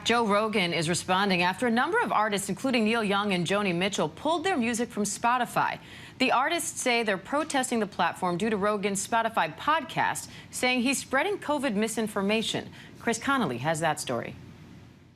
Joe Rogan is responding after a number of artists, including Neil Young and Joni Mitchell, pulled their music from Spotify. The artists say they're protesting the platform due to Rogan's Spotify podcast, saying he's spreading COVID misinformation. Chris Connolly has that story.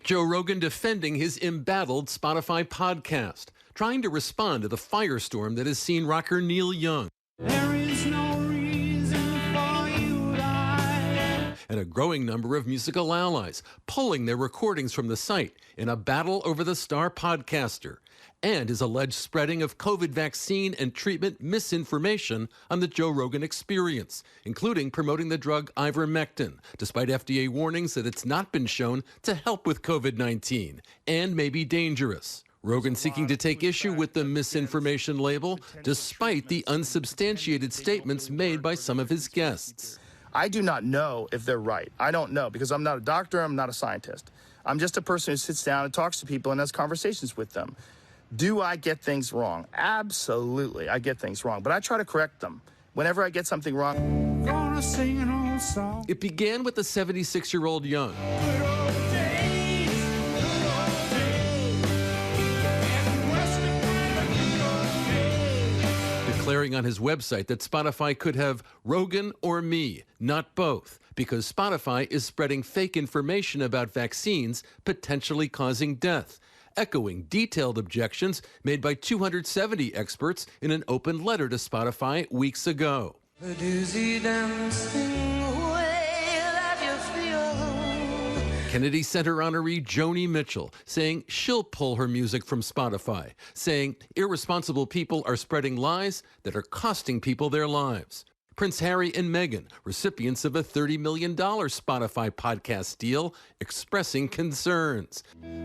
Joe Rogan defending his embattled Spotify podcast, trying to respond to the firestorm that has seen rocker Neil Young. There is no reason for you to hide. And a growing number of musical allies pulling their recordings from the site in a battle over the star podcaster and his alleged spreading of COVID vaccine and treatment misinformation on the Joe Rogan Experience, including promoting the drug ivermectin, despite FDA warnings that it's not been shown to help with COVID-19 and may be dangerous. Rogan seeking to take issue with the misinformation label, despite the unsubstantiated statements made by some of his guests. I do not know if they're right. I don't know, because I'm not a doctor, I'm not a scientist. I'm just a person who sits down and talks to people and has conversations with them. Do I get things wrong? Absolutely, I get things wrong, but I try to correct them. Whenever I get something wrong. Gonna sing an old song. It began with the 76-year-old Young, declaring on his website that Spotify could have Rogan or me, not both, because Spotify is spreading fake information about vaccines potentially causing death, echoing detailed objections made by 270 experts in an open letter to Spotify weeks ago. The dizzy dancing way that you feel. Kennedy Center honoree Joni Mitchell saying she'll pull her music from Spotify, saying irresponsible people are spreading lies that are costing people their lives. Prince Harry and Meghan, recipients of a $30 million Spotify podcast deal, expressing concerns.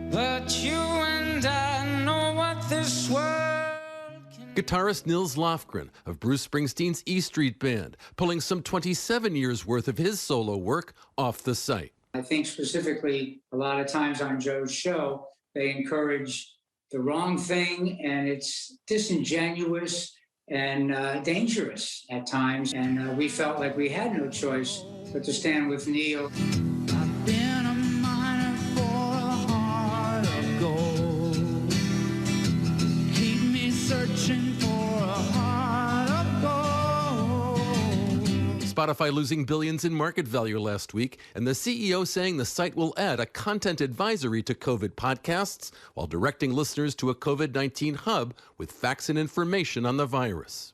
But you and I know what this world can. Guitarist Nils Lofgren of Bruce Springsteen's E Street Band, pulling some 27 years' worth of his solo work off the site. I think specifically a lot of times on Joe's show, they encourage the wrong thing, and it's disingenuous and dangerous at times. And we felt like we had no choice but to stand with Neil. I've been a miner for a heart of gold. Keep me searching for a heart of gold. Spotify losing billions in market value last week, and the CEO saying the site will add a content advisory to COVID podcasts while directing listeners to a COVID-19 hub with facts and information on the virus.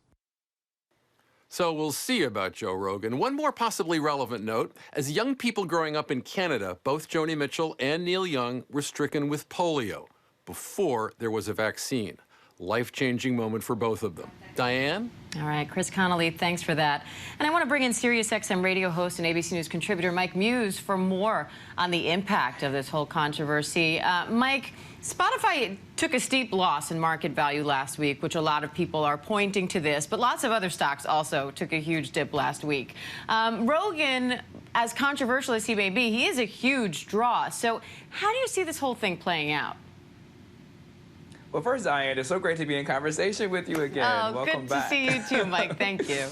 So we'll see about Joe Rogan. One more possibly relevant note, as young people growing up in Canada, both Joni Mitchell and Neil Young were stricken with polio before there was a vaccine. Life-changing moment for both of them. Diane? All right, Chris Connolly, thanks for that. And I want to bring in SiriusXM radio host and ABC News contributor Mike Muse for more on the impact of this whole controversy. Mike, Spotify took a steep loss in market value last week, which a lot of people are pointing to this, but lots of other stocks also took a huge dip last week. Rogan, as controversial as he may be, he is a huge draw. So how do you see this whole thing playing out? Well, first, Diane, it's so great to be in conversation with you again. Oh, welcome good back. to see you too, Mike. Thank you.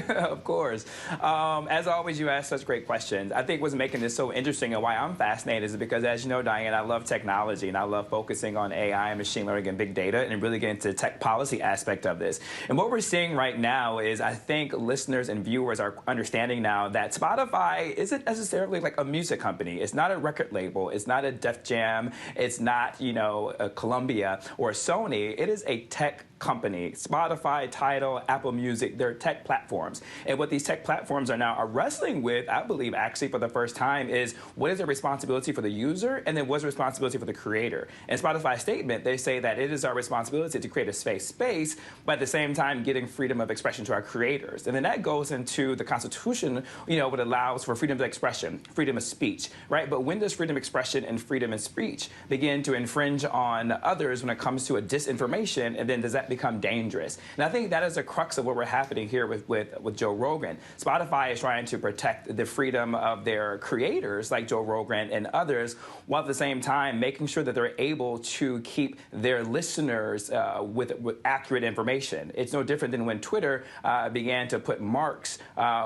Of course. As always, you ask such great questions. I think what's making this so interesting and why I'm fascinated is because, as you know, Diane, I love technology and I love focusing on AI and machine learning and big data and really getting into the tech policy aspect of this. And what we're seeing right now is I think listeners and viewers are understanding now that Spotify isn't necessarily like a music company. It's not a record label. It's not a Def Jam. It's not, you know, a Columbia or a Sony. It is a tech company. Spotify, Tidal, Apple Music, they're tech platforms. And what these tech platforms are now wrestling with, I believe actually for the first time, is what is the responsibility for the user and then what's the responsibility for the creator. In Spotify's statement, they say that it is our responsibility to create a space, but at the same time getting freedom of expression to our creators. And then that goes into the Constitution, you know, what allows for freedom of expression, freedom of speech, right? But when does freedom of expression and freedom of speech begin to infringe on others when it comes to a disinformation, and then does that that become dangerous. And I think that is the crux of what we're happening here with Joe Rogan. Spotify is trying to protect the freedom of their creators like Joe Rogan and others, while at the same time making sure that they're able to keep their listeners with accurate information. It's no different than when Twitter began to put marks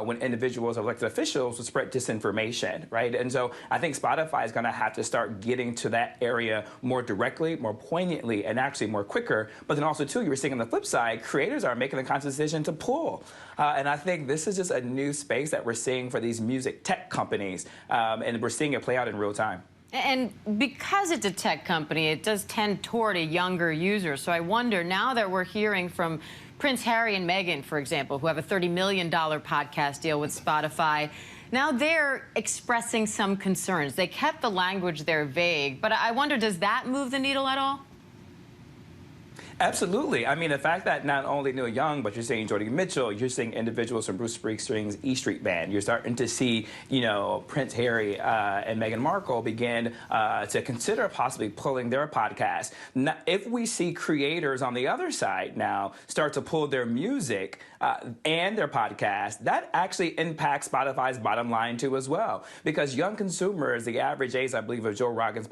when individuals or elected officials would spread disinformation, right? And so I think Spotify is going to have to start getting to that area more directly, more poignantly, and actually more quicker. But then also, too, you were seeing on the flip side, creators are making the conscious decision to pull. And I think this is just a new space that we're seeing for these music tech companies, and we're seeing it play out in real time. And because it's a tech company, it does tend toward a younger user. So I wonder, now that we're hearing from Prince Harry and Meghan, for example, who have a $30 million podcast deal with Spotify, now they're expressing some concerns. They kept the language there vague, but I wonder, does that move the needle at all? Absolutely. I mean, the fact that not only Neil Young, but you're seeing Joni Mitchell, you're seeing individuals from Bruce Springsteen's E Street Band. You're starting to see, Prince Harry and Meghan Markle begin to consider possibly pulling their podcast. Now, if we see creators on the other side now start to pull their music and their podcast, that actually impacts Spotify's bottom line too as well. Because young consumers, the average age, I believe, of Joe Rogan's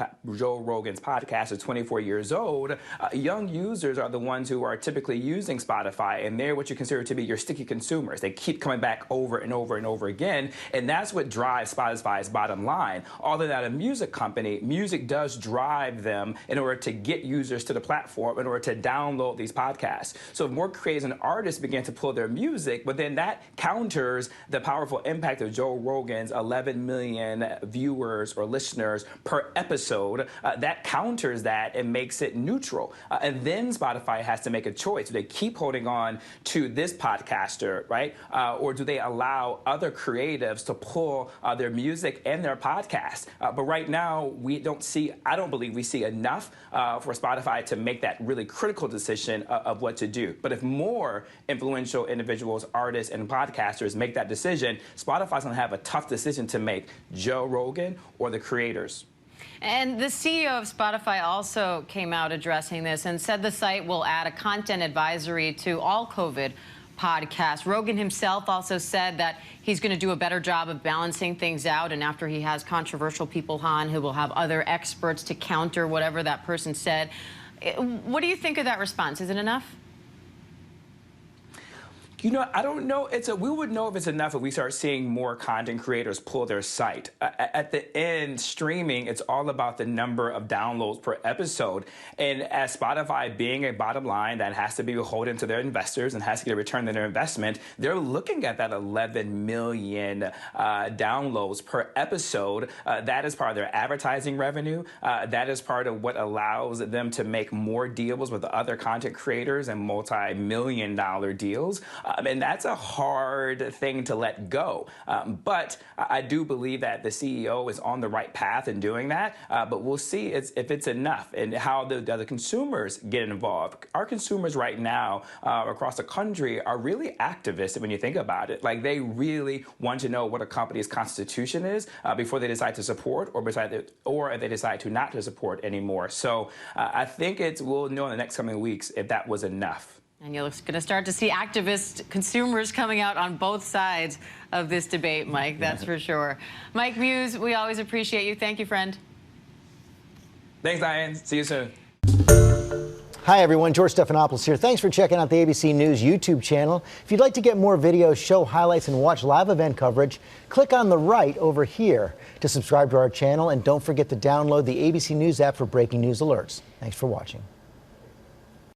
podcast is 24 years old. Young users are the ones who are typically using Spotify, and they're what you consider to be your sticky consumers. They keep coming back over and over and over again, and that's what drives Spotify's bottom line. Although not a music company, music does drive them in order to get users to the platform, in order to download these podcasts. So if more creators and artists begin to pull their music, but then that counters the powerful impact of Joe Rogan's 11 million viewers or listeners per episode. That counters that and makes it neutral. And then Spotify has to make a choice. Do they keep holding on to this podcaster, right? Or do they allow other creatives to pull their music and their podcast? But right now, I don't believe we see enough for Spotify to make that really critical decision of what to do. But if more influential individuals, artists, and podcasters make that decision, Spotify's going to have a tough decision to make, Joe Rogan or the creators. And the CEO of Spotify also came out addressing this and said the site will add a content advisory to all COVID podcasts. Rogan himself also said that he's going to do a better job of balancing things out, and after he has controversial people on, he will have other experts to counter whatever that person said. What do you think of that response? Is it enough? I don't know. We would know if it's enough if we start seeing more content creators pull their site. At the end, streaming, it's all about the number of downloads per episode. And as Spotify being a bottom line that has to be beholden to their investors and has to get a return on their investment, they're looking at that 11 million downloads per episode. That is part of their advertising revenue. That is part of what allows them to make more deals with other content creators and multi-million-dollar deals. And that's a hard thing to let go. But I do believe that the CEO is on the right path in doing that. But we'll see if it's enough and how the other consumers get involved. Our consumers right now across the country are really activists when you think about it. Like, they really want to know what a company's constitution is before they decide to support or if they decide to not to support anymore. So I think we'll know in the next coming weeks if that was enough. And you're going to start to see activist consumers coming out on both sides of this debate, Mike, that's for sure. Mike Muse, we always appreciate you. Thank you, friend. Thanks, Diane. See you soon. Hi, everyone. George Stephanopoulos here. Thanks for checking out the ABC News YouTube channel. If you'd like to get more videos, show highlights, and watch live event coverage, click on the right over here to subscribe to our channel. And don't forget to download the ABC News app for breaking news alerts. Thanks for watching.